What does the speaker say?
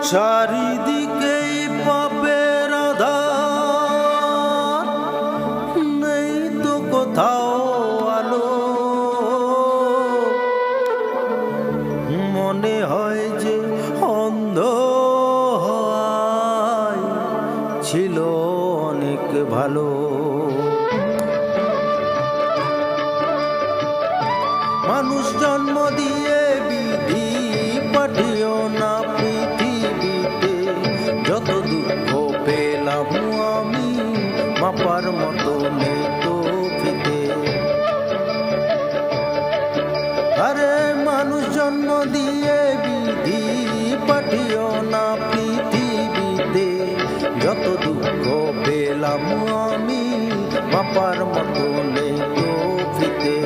চারিদিকেই পাপের আধার, নেই তো কোথাও আলো। মনে হয় যে অন্ধ হওয়ায় ছিল অনেক ভালো। মানুষ জন্ম দিয়ে বিধি পাঠিও না পৃথিবীতে, যত দুঃখ পেলাম আমি মাপার মতো নেই তো ফিতে। আরে মানুষ জন্ম দিয়ে বিধি পাঠিও না পৃথিবীতে, যত দুঃখ পেলাম আমি মাপার মতো নেই তো ফিতে।